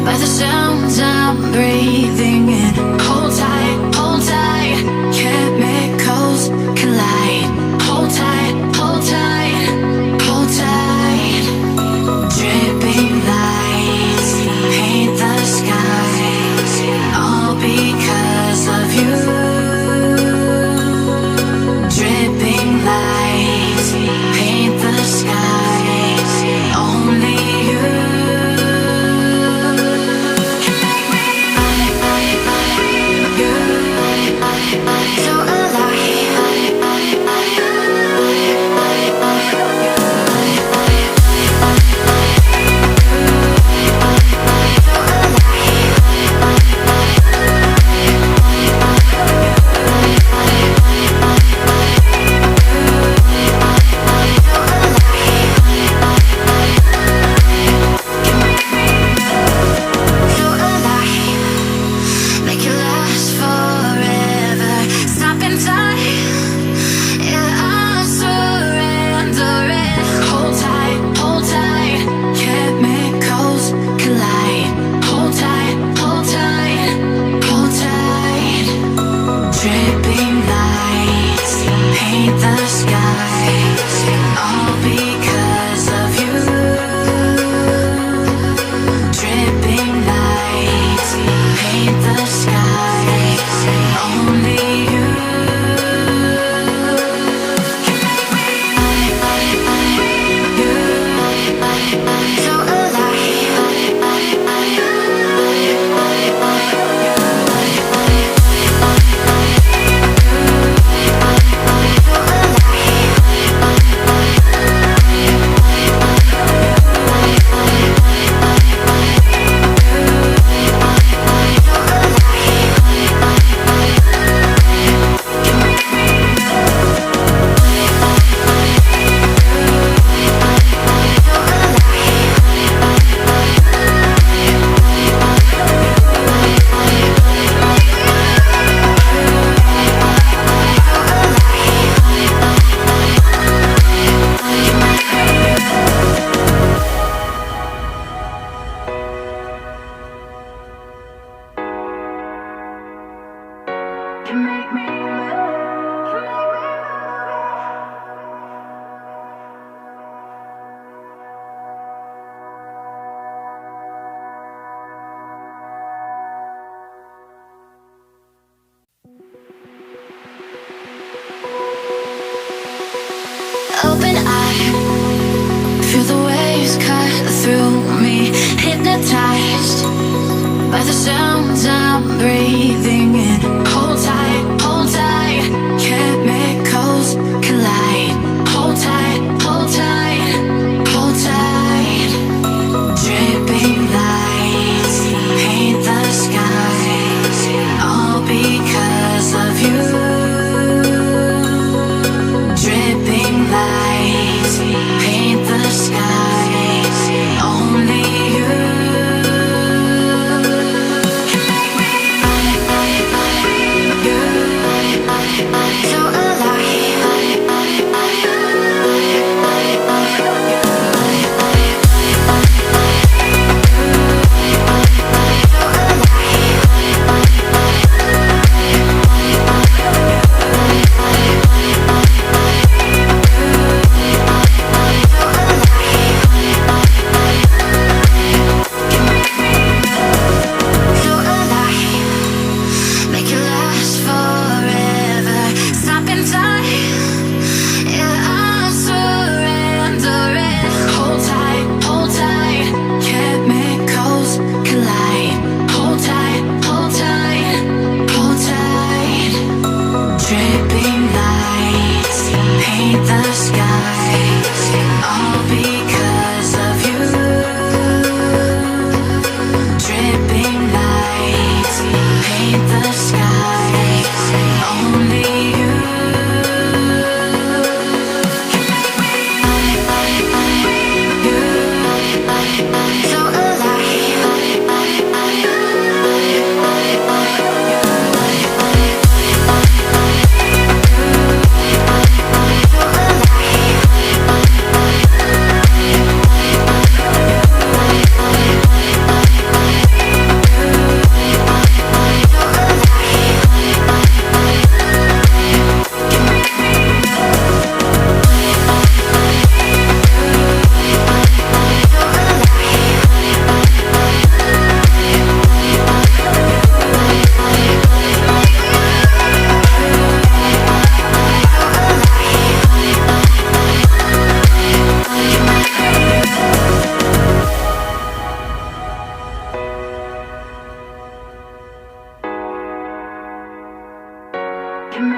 by the sounds I'm breathing in. Hold tight, chemicals collide. Hold tight, hold tight, hold tight. Dripping lights paint the skies, all because of you. Dripping lights paint the skies, only you. So open eye, feel the waves cut through me, hypnotized by the sounds I'm breathing in. Hold tight, chemicals collide. Hold tight, hold tight, hold tight. Dripping lights paint the skies, all because of you. Dripping lights paint the skies, only you. Open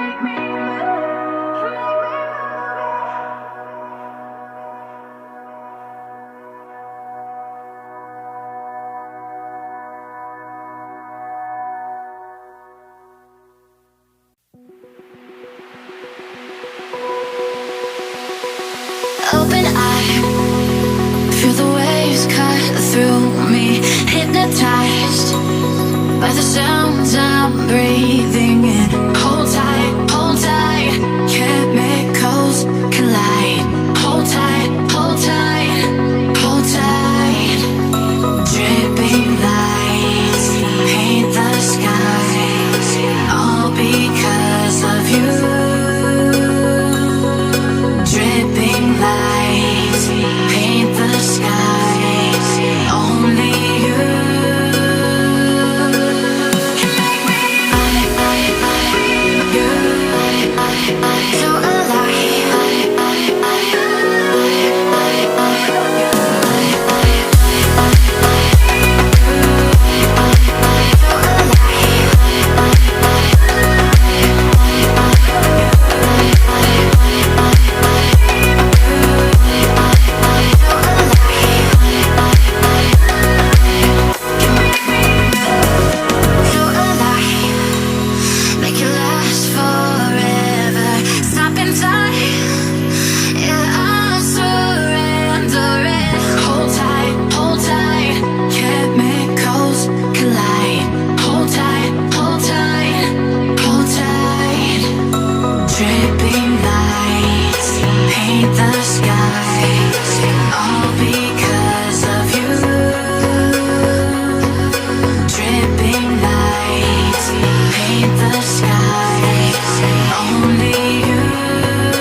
eye, feel the waves cut through me, hypnotized by the sounds I'm breathing.